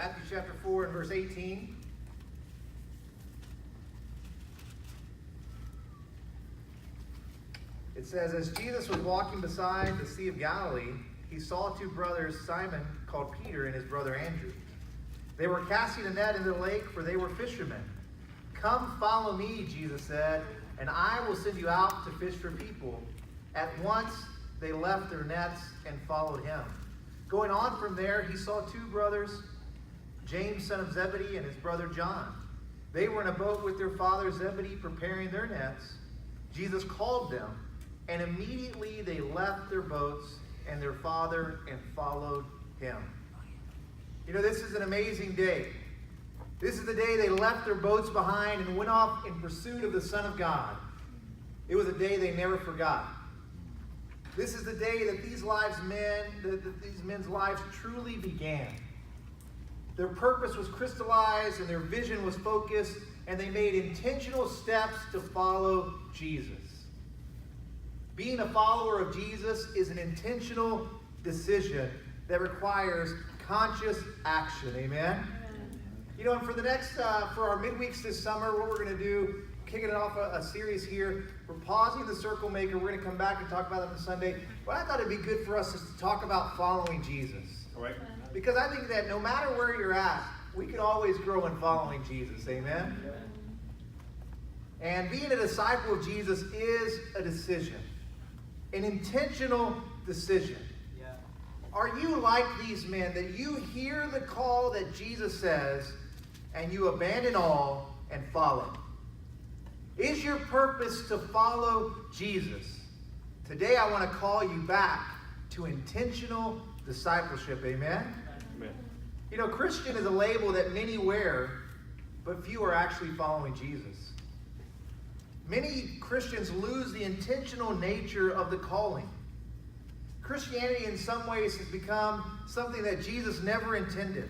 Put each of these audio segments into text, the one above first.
Matthew chapter 4 and verse 18. It says, as Jesus was walking beside the Sea of Galilee, he saw two brothers, Simon, called Peter, and his brother Andrew. They were casting a net into the lake, for they were fishermen. Come, follow me, Jesus said, and I will send you out to fish for people. At once they left their nets and followed him. Going on from there, he saw two brothers, James, son of Zebedee, and his brother John. They were in a boat with their father Zebedee, preparing their nets. Jesus called them, and immediately they left their boats and their father and followed him. You know, this is an amazing day. This is the day they left their boats behind and went off in pursuit of the Son of God. It was a day they never forgot. This is the day that these men's lives truly began. Their purpose was crystallized and their vision was focused, and they made intentional steps to follow Jesus. Being a follower of Jesus is an intentional decision that requires conscious action. Amen? You know, and for the next, for our midweeks this summer, what we're going to do, kicking it off a series here, we're pausing the Circle Maker. We're going to come back and talk about it on Sunday. But I thought it'd be good for us to talk about following Jesus. All right. Because I think that no matter where you're at, we can always grow in following Jesus. Amen? And being a disciple of Jesus is a decision. An intentional decision. Yeah. Are you like these men that you hear the call that Jesus says and you abandon all and follow? Is your purpose to follow Jesus? Today I want to call you back to intentional discipleship. Amen? Amen. You know, Christian is a label that many wear, but few are actually following Jesus. Many Christians lose the intentional nature of the calling. Christianity in some ways has become something that Jesus never intended.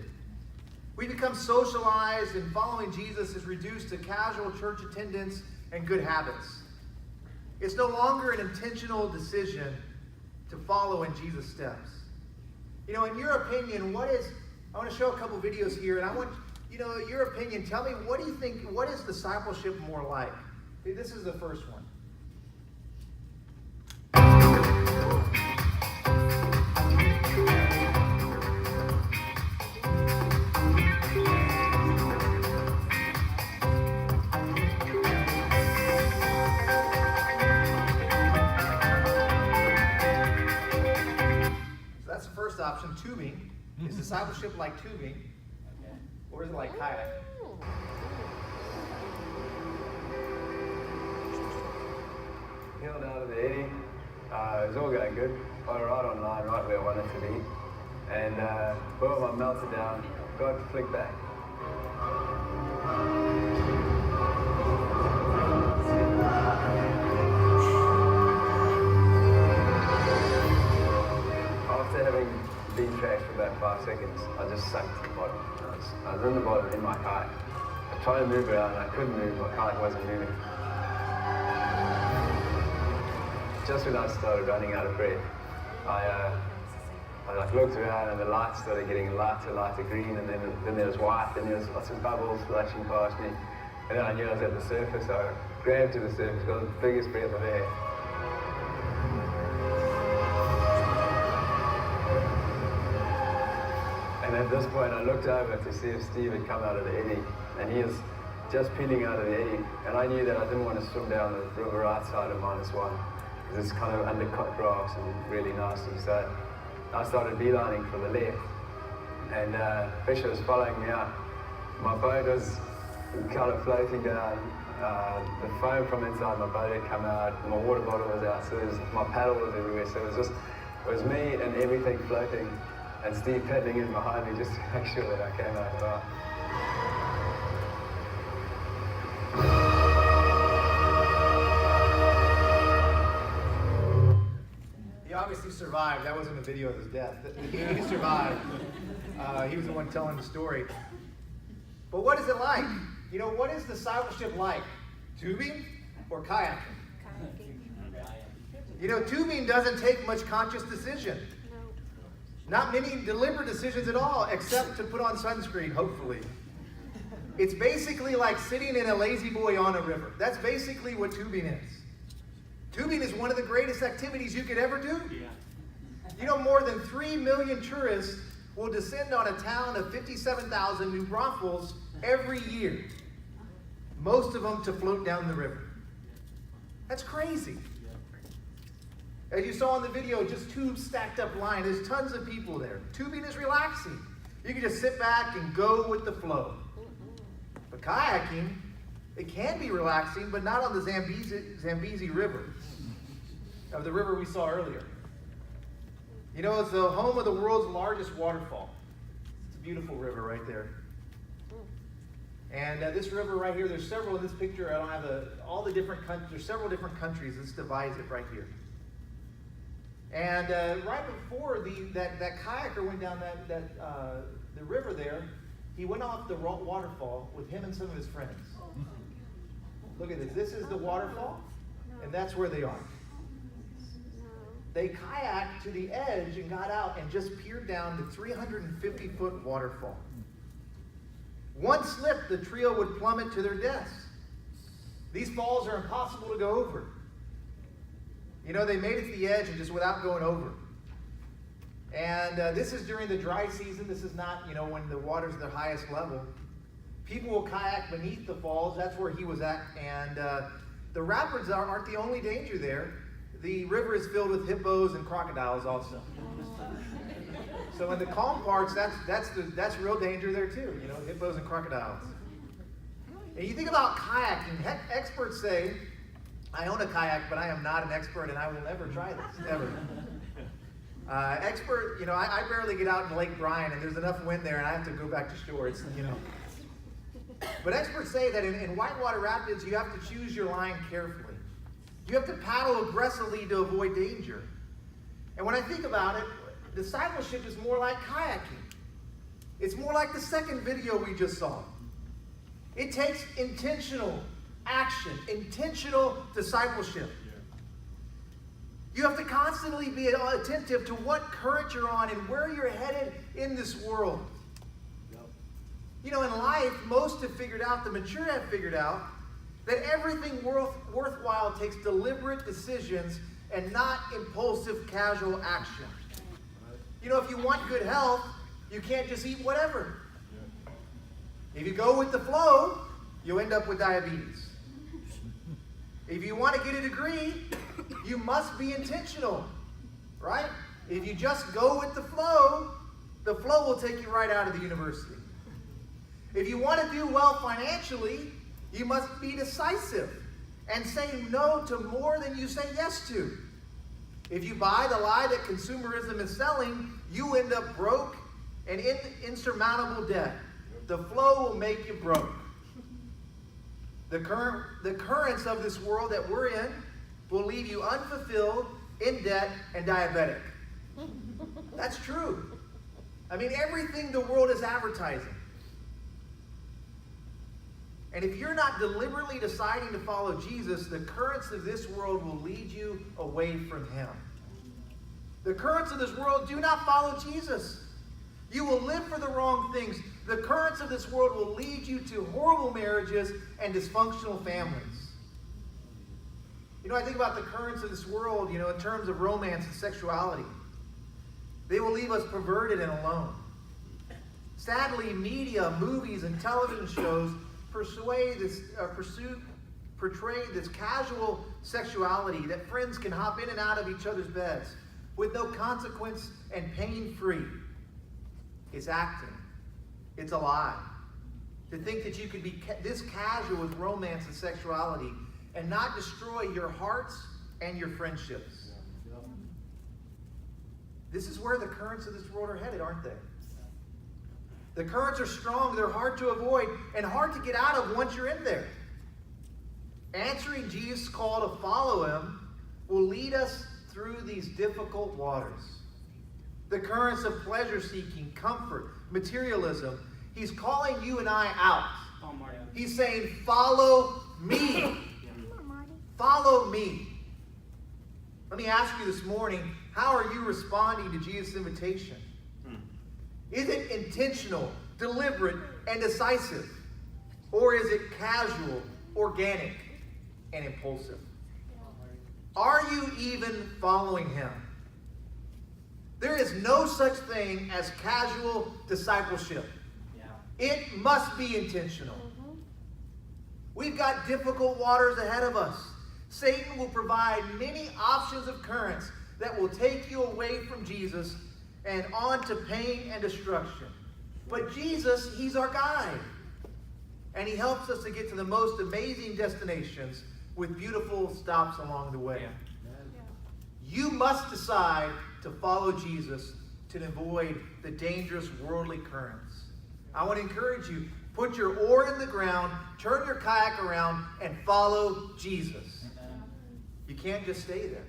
We become socialized, and following Jesus is reduced to casual church attendance and good habits. It's no longer an intentional decision to follow in Jesus' steps. You know, in your opinion, I want to show a couple videos here, and I want, your opinion, tell me, what do you think, what is discipleship more like? This is the first one. So that's the first option, tubing. Is discipleship like tubing? Or is it like kayaking? Healed out of the 80. It was all going good. I was right on line, right where I wanted to be. And boom, I melted down. God flicked back. After having been trashed for about 5 seconds, I just sank to the bottom. I was in the bottom in my kayak. I tried to move around, I couldn't move, my kayak wasn't moving. Just when I started running out of breath, I looked around and the lights started getting lighter green, and then there was white, and there was lots of bubbles flashing past me. And then I knew I was at the surface, so I grabbed to the surface, got the biggest breath of air. And at this point I looked over to see if Steve had come out of the eddy, and he was just peeling out of the eddy. And I knew that I didn't want to swim down the river right side of -1. It's kind of undercut grass and really nasty. So I started beelining for the left, and Fisher was following me up. My boat was kind of floating down. The foam from inside my boat had come out. My water bottle was out, so my paddle was everywhere. So it was me and everything floating, and Steve paddling in behind me just to make sure that I came out well. He obviously survived. That wasn't a video of his death. He survived. He was the one telling the story. But what is it like? You know, what is discipleship like? Tubing or kayaking? You know, tubing doesn't take much conscious decision. Not many deliberate decisions at all, except to put on sunscreen, hopefully. It's basically like sitting in a lazy boy on a river. That's basically what tubing is. Tubing is one of the greatest activities you could ever do. Yeah. You know, more than 3 million tourists will descend on a town of 57,000 New Braunfels every year. Most of them to float down the river. That's crazy. As you saw in the video, just tubes stacked up line. There's tons of people there. Tubing is relaxing. You can just sit back and go with the flow. But kayaking, it can be relaxing, but not on the Zambezi River, of the river we saw earlier. You know, it's the home of the world's largest waterfall. It's a beautiful river right there. And this river right here, there's several in this picture. I don't have all the different countries. There's several different countries. This divides it right here. And right before that kayaker went down the river there, he went off the waterfall with him and some of his friends. Look at this. This is the waterfall, and that's where they are. They kayaked to the edge and got out and just peered down the 350-foot waterfall. One slip, the trio would plummet to their deaths. These falls are impossible to go over. You know, they made it to the edge and just without going over. And this is during the dry season. This is not, you know, when the water's at the highest level. People will kayak beneath the falls. That's where he was at. And the rapids aren't the only danger there. The river is filled with hippos and crocodiles also. So in the calm parts, that's real danger there too. You know, hippos and crocodiles. And you think about kayaking. Experts say, I own a kayak, but I am not an expert, and I will never try this, ever. You know, I barely get out in Lake Bryan, and there's enough wind there, and I have to go back to shore. It's, you know. But experts say that in whitewater rapids, you have to choose your line carefully. You have to paddle aggressively to avoid danger. And when I think about it, discipleship is more like kayaking. It's more like the second video we just saw. It takes intentional action, intentional discipleship. You have to constantly be attentive to what current you're on and where you're headed in this world. You know, in life, most have figured out, the mature have figured out, that everything worthwhile takes deliberate decisions and not impulsive, casual action. You know, if you want good health, you can't just eat whatever. If you go with the flow, you'll end up with diabetes. If you want to get a degree, you must be intentional, right? If you just go with the flow will take you right out of the university. If you want to do well financially, you must be decisive and say no to more than you say yes to. If you buy the lie that consumerism is selling, you end up broke and in insurmountable debt. The flow will make you broke. The currents of this world that we're in will leave you unfulfilled, in debt, and diabetic. That's true. I mean, everything the world is advertising. And if you're not deliberately deciding to follow Jesus, the currents of this world will lead you away from him. The currents of this world do not follow Jesus. You will live for the wrong things. The currents of this world will lead you to horrible marriages and dysfunctional families. You know, I think about the currents of this world, you know, in terms of romance and sexuality. They will leave us perverted and alone. Sadly, media, movies, and television shows portray this casual sexuality that friends can hop in and out of each other's beds with no consequence and pain-free. It's acting. It's a lie. To think that you could be this casual with romance and sexuality and not destroy your hearts and your friendships. This is where the currents of this world are headed, aren't they? The currents are strong, they're hard to avoid, and hard to get out of once you're in there. Answering Jesus' call to follow him will lead us through these difficult waters. The currents of pleasure-seeking, comfort, materialism. He's calling you and I out. Oh, Marty. He's saying, follow me. Follow me. Let me ask you this morning, how are you responding to Jesus' invitation? Is it intentional, deliberate, and decisive? Or is it casual, organic, and impulsive? Are you even following him? There is no such thing as casual discipleship. It must be intentional. We've got difficult waters ahead of us. Satan will provide many options of currents that will take you away from Jesus and on to pain and destruction. But Jesus, he's our guide. And he helps us to get to the most amazing destinations with beautiful stops along the way. You must decide to follow Jesus to avoid the dangerous worldly currents. I want to encourage you, put your oar in the ground, turn your kayak around, and follow Jesus. You can't just stay there.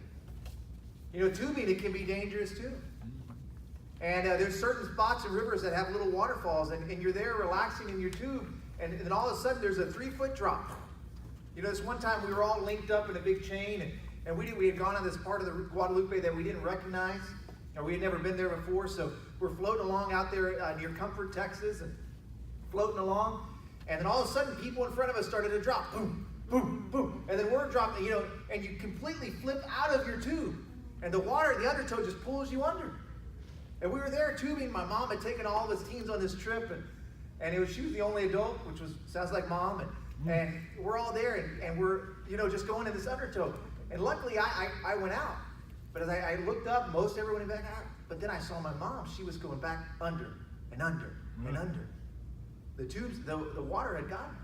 You know, tubing, it can be dangerous too. And there's certain spots and rivers that have little waterfalls, and you're there relaxing in your tube, and then all of a sudden there's a 3-foot drop. You know, this one time we were all linked up in a big chain, and we had gone on this part of the Guadalupe that we didn't recognize, or we had never been there before, so we're floating along out there near Comfort, Texas, and floating along, and then all of a sudden people in front of us started to drop. Boom, boom, boom. And then we're dropping, you know, and you completely flip out of your tube, and the water, the undertow just pulls you under. And we were there tubing. My mom had taken all of us teens on this trip, and she was the only adult, which sounds like mom, and we're all there, and we're, you know, just going in this undertow. And luckily I went out. But as I looked up, most everyone went back out. But then I saw my mom. She was going back under and under and under. The tubes, the water had gotten her.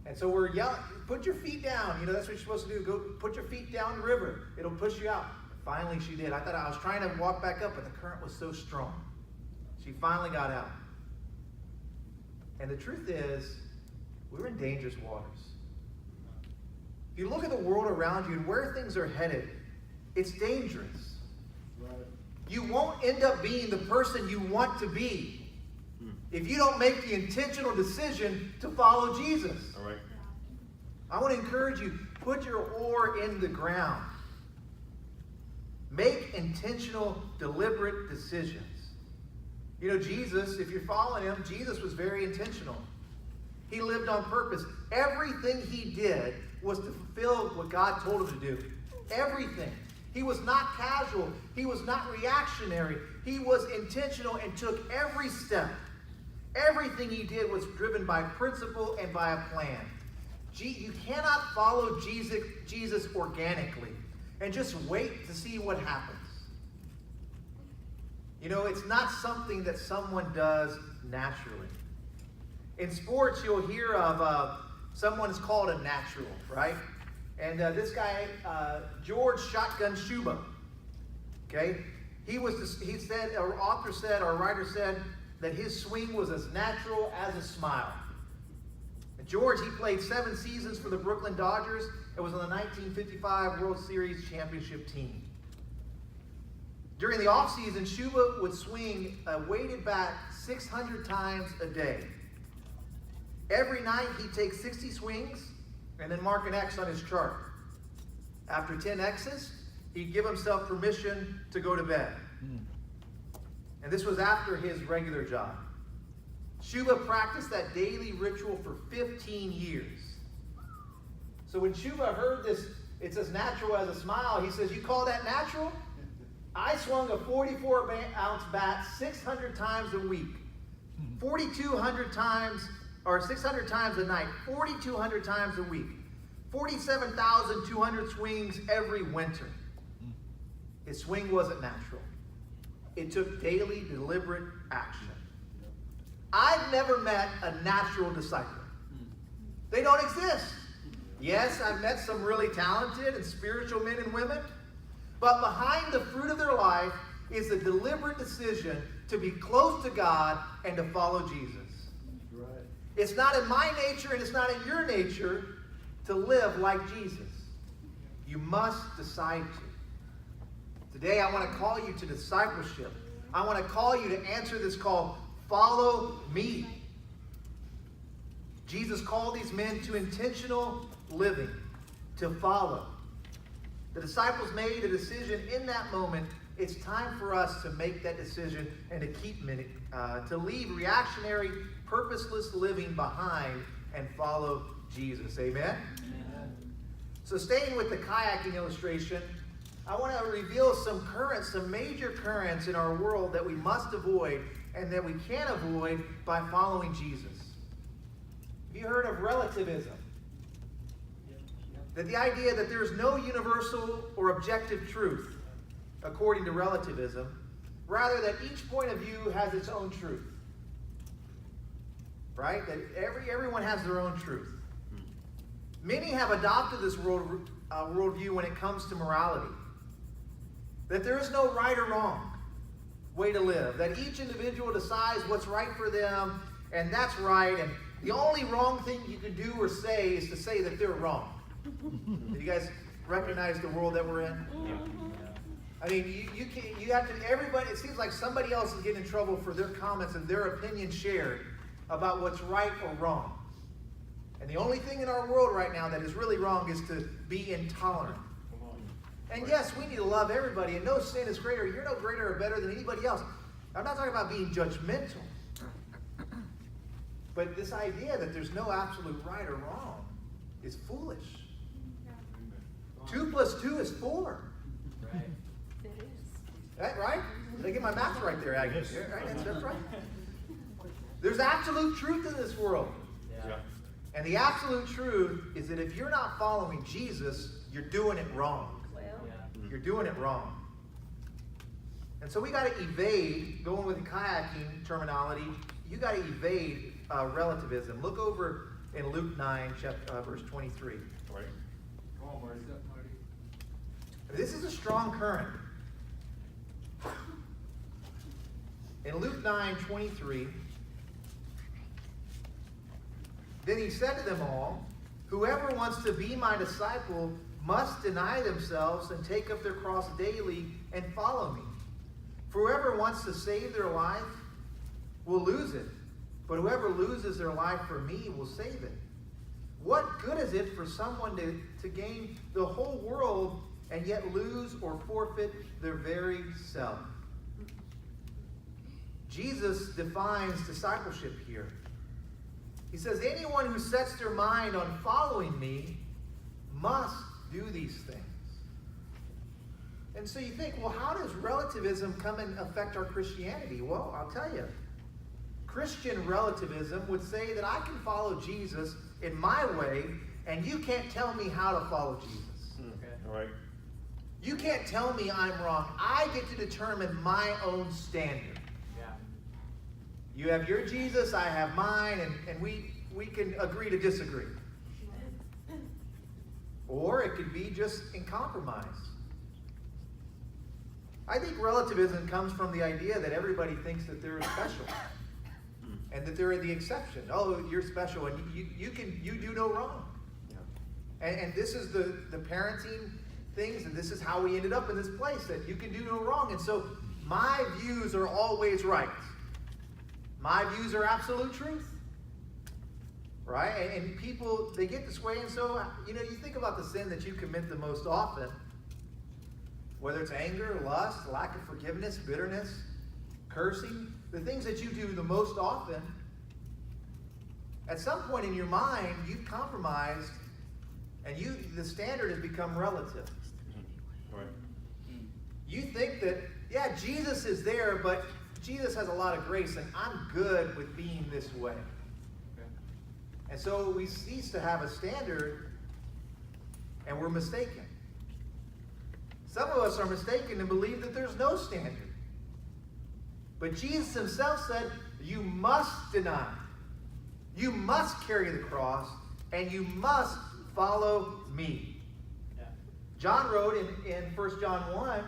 And so we're yelling, put your feet down. You know, that's what you're supposed to do. Go put your feet down the river. It'll push you out. Finally, she did. I thought I was trying to walk back up, but the current was so strong. She finally got out. And the truth is, we were in dangerous waters. If you look at the world around you and where things are headed, it's dangerous. Right. You won't end up being the person you want to be if you don't make the intentional decision to follow Jesus. All right. I want to encourage you, put your oar in the ground. Make intentional, deliberate decisions. You know, Jesus, if you're following him, Jesus was very intentional. He lived on purpose. Everything he did was to fulfill what God told him to do. Everything. He was not casual. He was not reactionary. He was intentional and took every step. Everything he did was driven by principle and by a plan. You cannot follow Jesus organically and just wait to see what happens. You know, it's not something that someone does naturally. In sports, you'll hear of someone is called a natural, right? And this guy, George Shotgun Shuba, okay? He said, or author said, or writer said, that his swing was as natural as a smile. And George, he played 7 seasons for the Brooklyn Dodgers and was on the 1955 World Series championship team. During the offseason, Shuba would swing a weighted bat 600 times a day. Every night, he'd take 60 swings and then mark an X on his chart. After 10 X's, he'd give himself permission to go to bed. And this was after his regular job. Shuba practiced that daily ritual for 15 years. So when Shuba heard this, it's as natural as a smile, he says, "You call that natural? I swung a 44-ounce bat 600 times a week, 4,200 times, or 600 times a night, 4,200 times a week, 47,200 swings every winter." His swing wasn't natural. It took daily, deliberate action. I've never met a natural disciple. They don't exist. Yes, I've met some really talented and spiritual men and women, but behind the fruit of their life is a deliberate decision to be close to God and to follow Jesus. Right. It's not in my nature and it's not in your nature to live like Jesus. You must decide to. Today, I want to call you to discipleship. I want to call you to answer this call, follow me. Jesus called these men to intentional living, to follow. The disciples made a decision in that moment. It's time for us to make that decision and to leave reactionary, purposeless living behind and follow Jesus. Amen? Amen. So staying with the kayaking illustration, I want to reveal some major currents in our world that we must avoid and that we can avoid by following Jesus. Have you heard of relativism? That the idea that there is no universal or objective truth according to relativism, rather that each point of view has its own truth. Right? That everyone has their own truth. Many have adopted this worldview when it comes to morality. That there is no right or wrong way to live. That each individual decides what's right for them, and that's right, and the only wrong thing you can do or say is to say that they're wrong. Do you guys recognize the world that we're in? I mean, you have to, everybody, it seems like somebody else is getting in trouble for their comments and their opinion shared about what's right or wrong. And the only thing in our world right now that is really wrong is to be intolerant. And yes, we need to love everybody, and no sin is greater. You're no greater or better than anybody else. I'm not talking about being judgmental. But this idea that there's no absolute right or wrong is foolish. 2 + 2 is 4. Right. It is. That right? Did I get my math right there, Agnes? Yeah, right? That's right. There's absolute truth in this world. Yeah. And the absolute truth is that if you're not following Jesus, you're doing it wrong. Well, You're doing it wrong. And so we got to evade, going with the kayaking terminology, you got to evade relativism. Look over in Luke 9, verse 23. Right. Come on, Marty. This is a strong current. In Luke 9:23, then he said to them all, "Whoever wants to be my disciple must deny themselves and take up their cross daily and follow me. For whoever wants to save their life will lose it, but whoever loses their life for me will save it. What good is it for someone to gain the whole world and yet lose or forfeit their very self?" Jesus defines discipleship here. He says, anyone who sets their mind on following me must do these things. And so you think, well, how does relativism come and affect our Christianity? Well, I'll tell you. Christian relativism would say that I can follow Jesus in my way, and you can't tell me how to follow Jesus. okay. All right. You can't tell me I'm wrong. I get to determine my own standard. Yeah. You have your Jesus, I have mine, and we can agree to disagree. Or it could be just in compromise. I think relativism comes from the idea that everybody thinks that they're special. And that they're the exception. Oh, you're special, and you do no wrong. Yeah. And this is the parenting things, and this is how we ended up in this place, that you can do no wrong. And so my views are always right. My views are absolute truth. Right? And people, they get this way, and so, you think about the sin that you commit the most often, whether it's anger, lust, lack of forgiveness, bitterness, cursing, the things that you do the most often, at some point in your mind, you've compromised, and the standard has become relative. All right. You think that, yeah, Jesus is there, but Jesus has a lot of grace, and I'm good with being this way. And so we cease to have a standard, and we're mistaken. Some of us are mistaken and believe that there's no standard. But Jesus himself said, you must deny. You must carry the cross, and you must follow me. Yeah. John wrote in 1 John 1,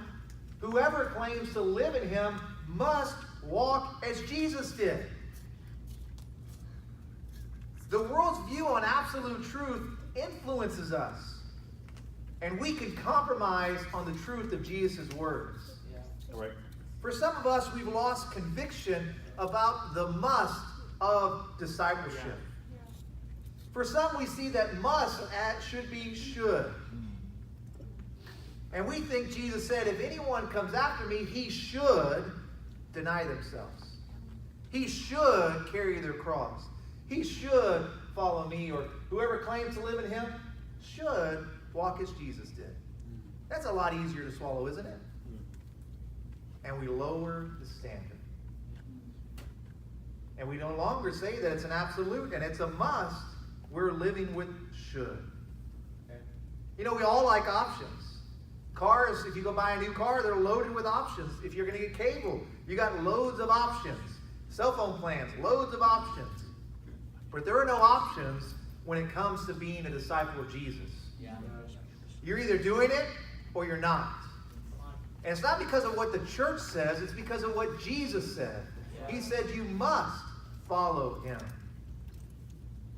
whoever claims to live in him must walk as Jesus did. The world's view on absolute truth influences us. And we can compromise on the truth of Jesus' words. Yeah. All right. For some of us, we've lost conviction about the must of discipleship. For some, we see that must should be should. And we think Jesus said, if anyone comes after me, he should deny themselves. He should carry their cross. He should follow me, or whoever claims to live in him should walk as Jesus did. That's a lot easier to swallow, isn't it? And we lower the standard. And we no longer say that it's an absolute and it's a must. We're living with should. You know, we all like options. Cars, if you go buy a new car, they're loaded with options. If you're going to get cable, you got loads of options. Cell phone plans, loads of options. But there are no options when it comes to being a disciple of Jesus. Yeah. You're either doing it or you're not. And it's not because of what the church says, it's because of what Jesus said. Yeah. He said you must follow him.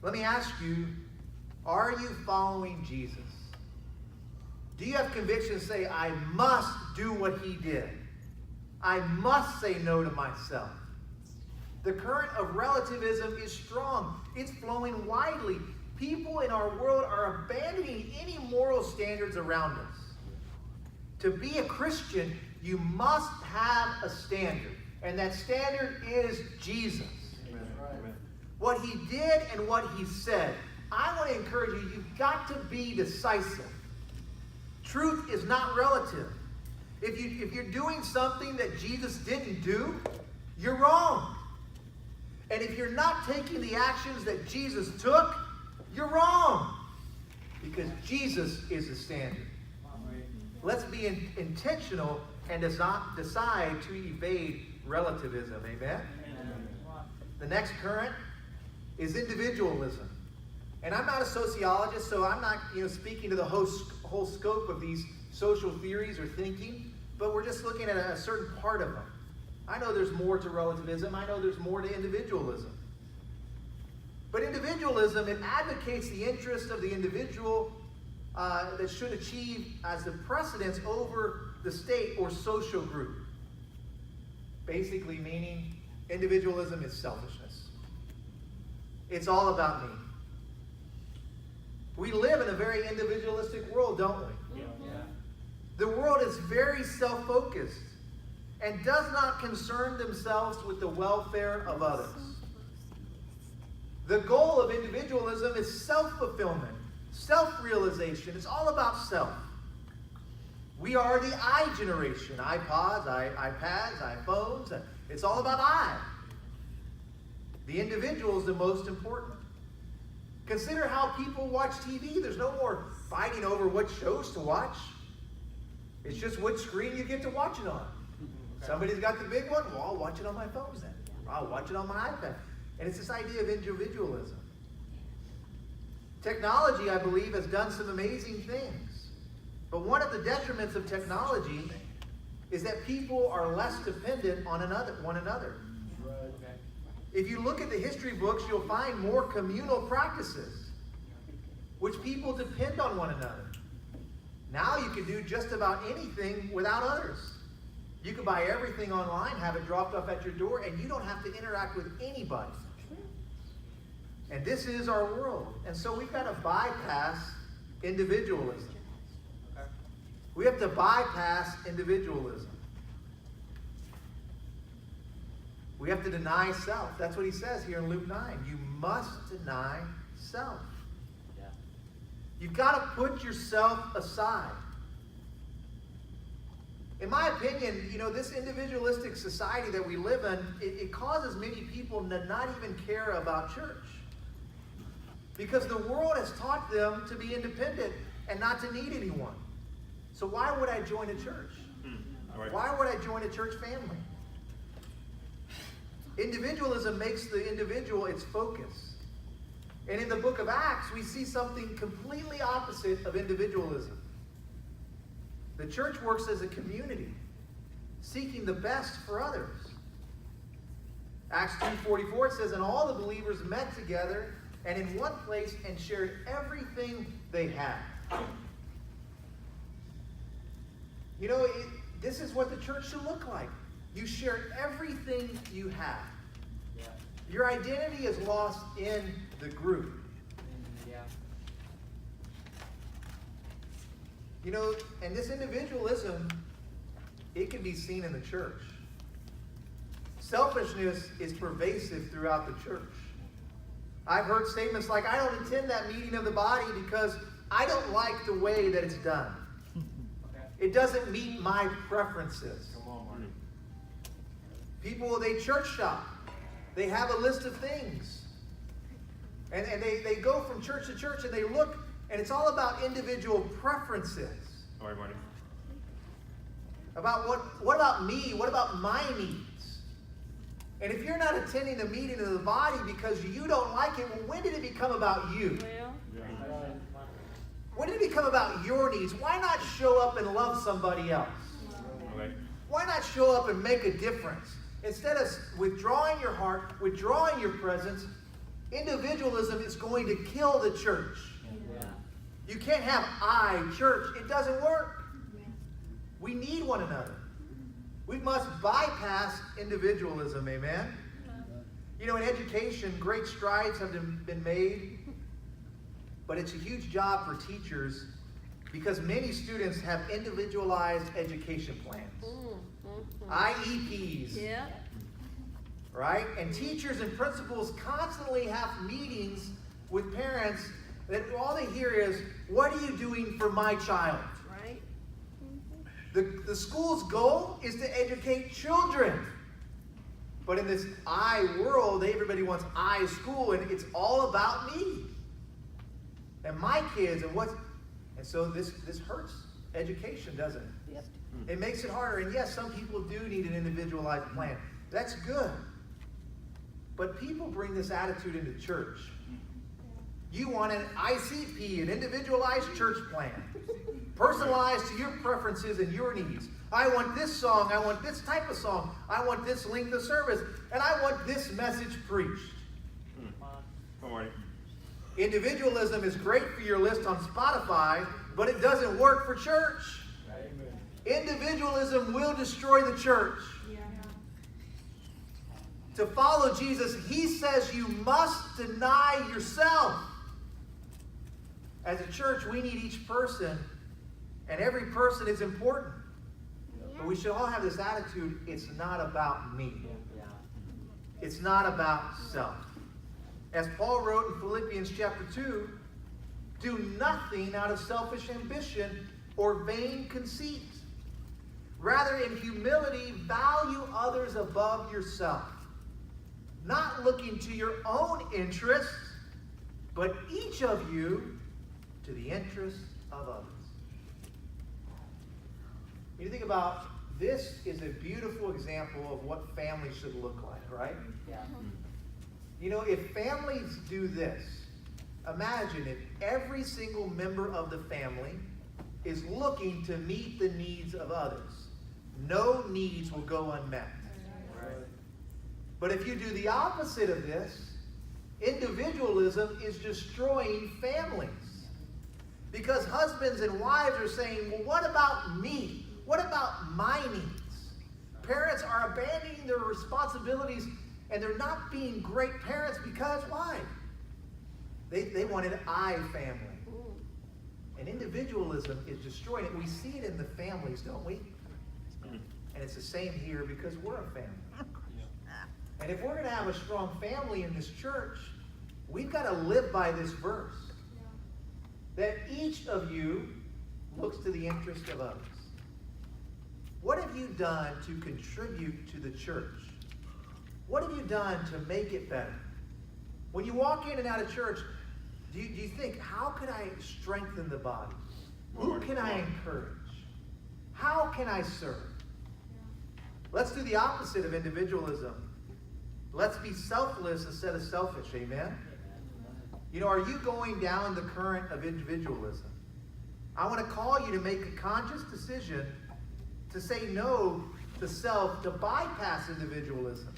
Let me ask you, are you following Jesus? Do you have conviction to say, I must do what he did? I must say no to myself. The current of relativism is strong. It's flowing widely. People in our world are abandoning any moral standards around us. To be a Christian, you must have a standard. And that standard is Jesus. Amen. What he did and what he said. I want to encourage you, you've got to be decisive. Truth is not relative. If you're doing something that Jesus didn't do, you're wrong. And if you're not taking the actions that Jesus took, you're wrong. Because Jesus is the standard. Let's be intentional and decide to evade relativism. Amen? The next current is individualism. And I'm not a sociologist, so I'm not speaking to the whole scope of these social theories or thinking, but we're just looking at a certain part of them. I know there's more to relativism. I know there's more to individualism. But individualism, it advocates the interest of the individual that should achieve as the precedence over the state or social group. Basically meaning individualism is selfishness. It's all about me. We live in a very individualistic world, don't we? Yeah. The world is very self-focused and does not concern themselves with the welfare of others. The goal of individualism is self-fulfillment, self-realization. It's all about self. We are the I generation. iPods, iPads, iPhones. It's all about I. The individual is the most important. Consider how people watch TV. There's no more fighting over what shows to watch. It's just what screen you get to watch it on. Somebody's got the big one. Well, I'll watch it on my phone then. I'll watch it on my iPad. And it's this idea of individualism. Technology, I believe, has done some amazing things. But one of the detriments of technology is that people are less dependent on one another. If you look at the history books, you'll find more communal practices, which people depend on one another. Now you can do just about anything without others. You can buy everything online, have it dropped off at your door, and you don't have to interact with anybody. And this is our world. And so we've got to bypass individualism. We have to bypass individualism. We have to deny self. That's what he says here in Luke 9. You must deny self. Yeah. You've got to put yourself aside. In my opinion, this individualistic society that we live in, it causes many people to not even care about church. Because the world has taught them to be independent and not to need anyone. So why would I join a church? Right. Why would I join a church family? Individualism makes the individual its focus. And in the book of Acts, we see something completely opposite of individualism. The church works as a community, seeking the best for others. Acts 2:44 says, and all the believers met together and in one place and shared everything they had. This is what the church should look like. You share everything you have. Yeah. Your identity is lost in the group. Yeah. You know, and this individualism, it can be seen in the church. Selfishness is pervasive throughout the church. I've heard statements like, I don't attend that meeting of the body because I don't like the way that it's done. It doesn't meet my preferences. Come on, Marty. People, they church shop. They have a list of things. And they go from church to church and they look, and it's all about individual preferences. All right, Marty. About what about me? What about my needs? And if you're not attending the meeting of the body because you don't like it, well, when did it become about you? Well, When did it become about your needs? Why not show up and love somebody else? Okay. Why not show up and make a difference? Instead of withdrawing your heart, withdrawing your presence, individualism is going to kill the church. You can't have I, church. It doesn't work. We need one another. We must bypass individualism, amen? You know, in education, great strides have been made, but it's a huge job for teachers because many students have individualized education plans. IEPs, yeah. right? And teachers and principals constantly have meetings with parents that all they hear is, what are you doing for my child? Right. The school's goal is to educate children. But in this I world, everybody wants I school, and it's all about me. And my kids, and so this hurts education, doesn't it? Yep. It makes it harder. And yes, some people do need an individualized plan. That's good. But people bring this attitude into church. You want an ICP, an individualized church plan, personalized to your preferences and your needs. I want this song. I want this type of song. I want this length of service. And I want this message preached. Come on, Marty. Individualism is great for your list on Spotify, but it doesn't work for church. Individualism will destroy the church. Yeah. To follow Jesus, he says you must deny yourself. As a church, we need each person, and every person is important. But we should all have this attitude, it's not about me. It's not about self. As Paul wrote in Philippians chapter 2, do nothing out of selfish ambition or vain conceit. Rather, in humility, value others above yourself, not looking to your own interests, but each of you to the interests of others. You think about this is a beautiful example of what family should look like, right? Yeah. You know, if families do this, imagine if every single member of the family is looking to meet the needs of others. No needs will go unmet. But if you do the opposite of this, individualism is destroying families. Because husbands and wives are saying, well, what about me? What about my needs? Parents are abandoning their responsibilities, and they're not being great parents because why? They wanted I family. And individualism is destroying it. We see it in the families, don't we? And it's the same here because we're a family. And if we're going to have a strong family in this church, we've got to live by this verse. That each of you looks to the interest of others. What have you done to contribute to the church? What have you done to make it better? When you walk in and out of church, do you think, how can I strengthen the body? Who can I encourage? How can I serve? Let's do the opposite of individualism. Let's be selfless instead of selfish, amen? You know, are you going down the current of individualism? I want to call you to make a conscious decision to say no to self, to bypass individualism.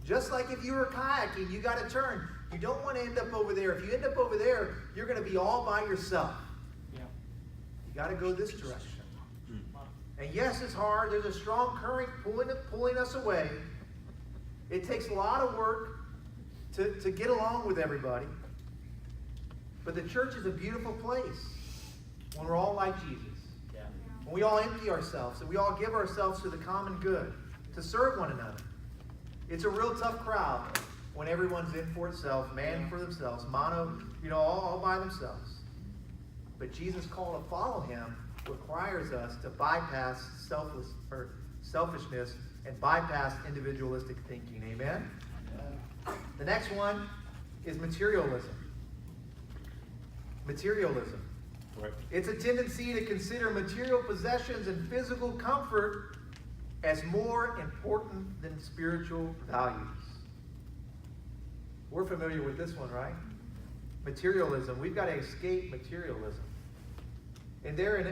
Just like if you were kayaking, you got to turn. You don't want to end up over there. If you end up over there, you're going to be all by yourself. Yeah. You got to go this direction. And yes, it's hard. There's a strong current pulling us away. It takes a lot of work to get along with everybody. But the church is a beautiful place when we're all like Jesus. when we all empty ourselves and we all give ourselves to the common good, to serve one another. It's a real tough crowd when everyone's in for itself, man for themselves, mono, all by themselves. But Jesus' call to follow him requires us to bypass selfishness and bypass individualistic thinking. Amen? The next one is materialism. Materialism. Right. It's a tendency to consider material possessions and physical comfort as more important than spiritual values. We're familiar with this one, right? Materialism. We've got to escape materialism. And there in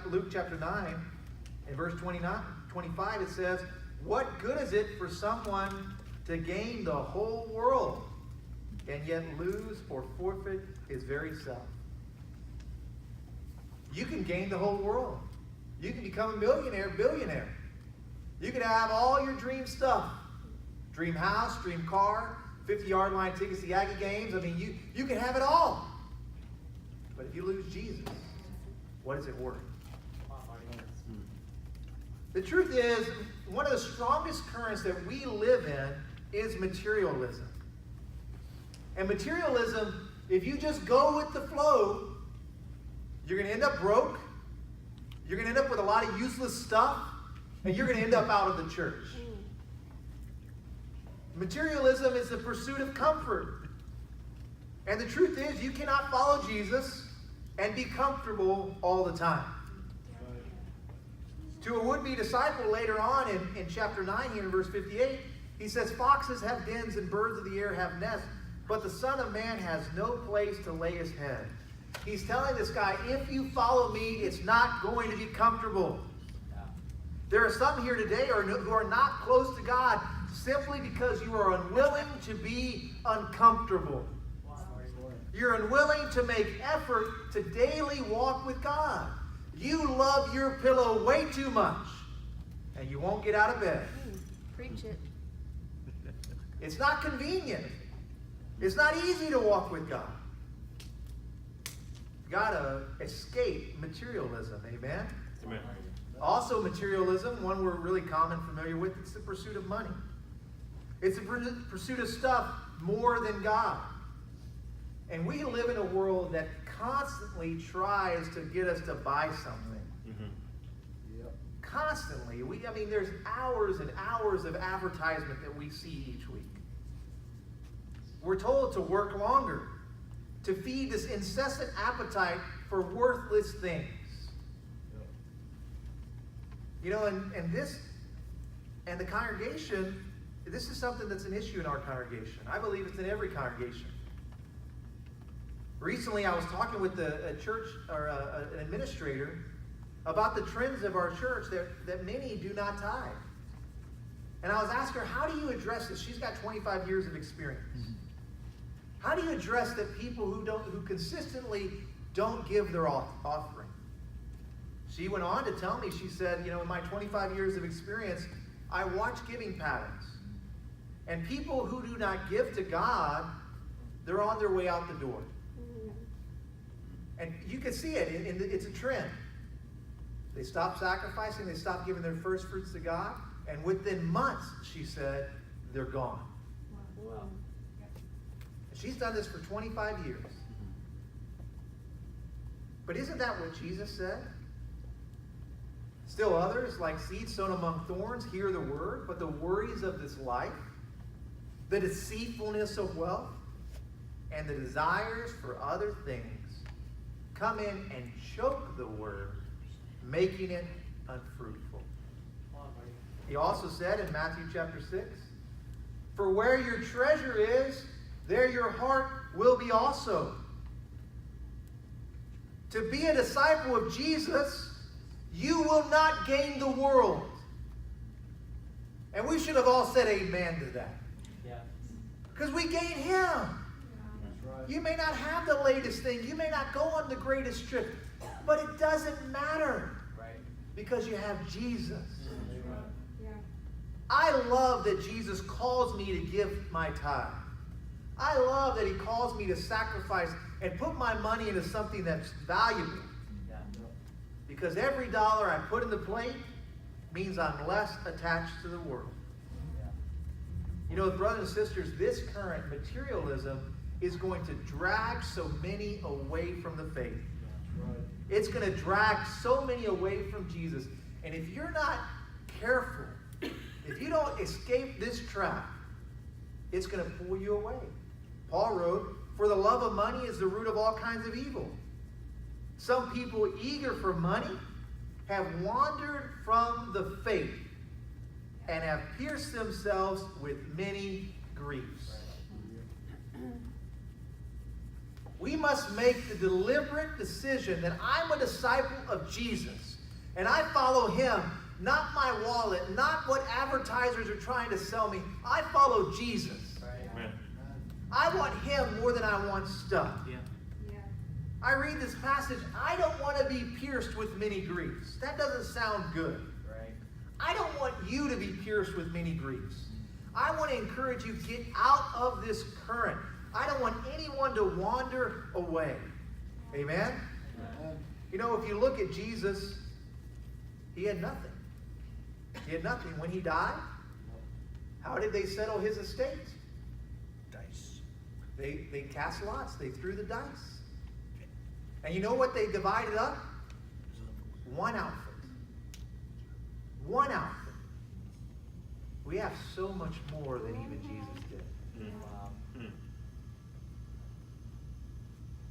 Luke chapter 9, in verse 25, it says, "What good is it for someone to gain the whole world and yet lose or forfeit his very self?" You can gain the whole world. You can become a millionaire, billionaire. You can have all your dream stuff. Dream house, dream car, 50-yard line tickets to Aggie games. I mean, you can have it all. But if you lose Jesus, what is it worth? The truth is, one of the strongest currents that we live in is materialism. And materialism, if you just go with the flow, you're going to end up broke. You're going to end up with a lot of useless stuff. And you're going to end up out of the church. Materialism is the pursuit of comfort. And the truth is, you cannot follow Jesus and be comfortable all the time. To a would-be disciple later on in chapter 9 here in verse 58, he says, "Foxes have dens and birds of the air have nests, but the Son of Man has no place to lay his head." He's telling this guy, if you follow me, it's not going to be comfortable. There are some here today who are not close to God simply because you are unwilling to be uncomfortable. You're unwilling to make effort to daily walk with God. You love your pillow way too much, and you won't get out of bed. Preach it. It's not convenient. It's not easy to walk with God. You've got to escape materialism. Amen? Amen. Also materialism, one we're really familiar with, it's the pursuit of money. It's the pursuit of stuff more than God. And we live in a world that constantly tries to get us to buy something. Mm-hmm. Constantly. There's hours and hours of advertisement that we see each week. We're told to work longer, to feed this incessant appetite for worthless things. And the congregation, this is something that's an issue in our congregation. I believe it's in every congregation. Recently, I was talking with a church or an administrator about the trends of our church that many do not tithe. And I was asking her, how do you address this? She's got 25 years of experience. How do you address that people who consistently don't give their offering? She went on to tell me, she said, in my 25 years of experience, I watch giving patterns. And people who do not give to God, they're on their way out the door. And you can see it. It's a trend. They stop sacrificing. They stop giving their first fruits to God. And within months, she said, they're gone. Wow. And she's done this for 25 years. But isn't that what Jesus said? Still others, like seeds sown among thorns, hear the word, but the worries of this life, the deceitfulness of wealth, and the desires for other things come in and choke the word, making it unfruitful. He also said in Matthew chapter 6, "For where your treasure is, there your heart will be also." To be a disciple of Jesus, you will not gain the world. And we should have all said amen to that. Because we gain him. You may not have the latest thing. You may not go on the greatest trip. But it doesn't matter. Because you have Jesus. I love that Jesus calls me to give my tithe. I love that he calls me to sacrifice and put my money into something that's valuable. Because every dollar I put in the plate means I'm less attached to the world. You know, brothers and sisters, this current materialism is going to drag so many away from the faith. It's going to drag so many away from Jesus. And if you're not careful, if you don't escape this trap, it's going to pull you away. Paul wrote, "For the love of money is the root of all kinds of evil." Some people eager for money have wandered from the faith and have pierced themselves with many griefs. We must make the deliberate decision that I'm a disciple of Jesus and I follow him, not my wallet, not what advertisers are trying to sell me. I follow Jesus. Amen. I want him more than I want stuff. Yeah. I read this passage, I don't want to be pierced with many griefs. That doesn't sound good. Right. I don't want you to be pierced with many griefs. I want to encourage you, get out of this current. I don't want anyone to wander away. Amen? You know, if you look at Jesus, he had nothing. He had nothing. When he died, how did they settle his estate? Dice. They cast lots. They threw the dice. And you know what they divided up? One outfit. One outfit. We have so much more than even Jesus did. Wow.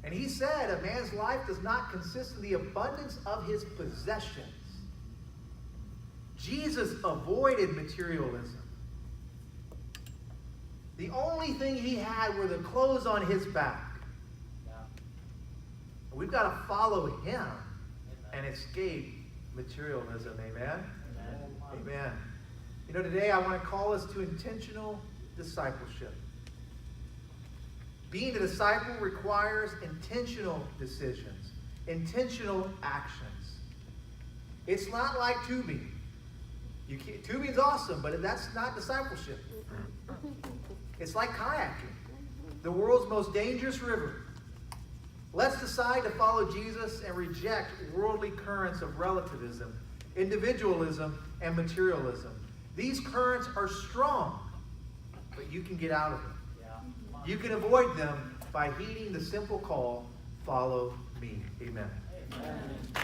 And he said, a man's life does not consist in the abundance of his possessions. Jesus avoided materialism. The only thing he had were the clothes on his back. Yeah. We've got to follow him and escape materialism. Amen? Amen. You know, today I want to call us to intentional discipleship. Being a disciple requires intentional decisions, intentional actions. It's not like tubing. Tubing's awesome, but that's not discipleship. It's like kayaking, the world's most dangerous river. Let's decide to follow Jesus and reject worldly currents of relativism, individualism, and materialism. These currents are strong, but you can get out of them. You can avoid them by heeding the simple call, follow me. Amen. Amen.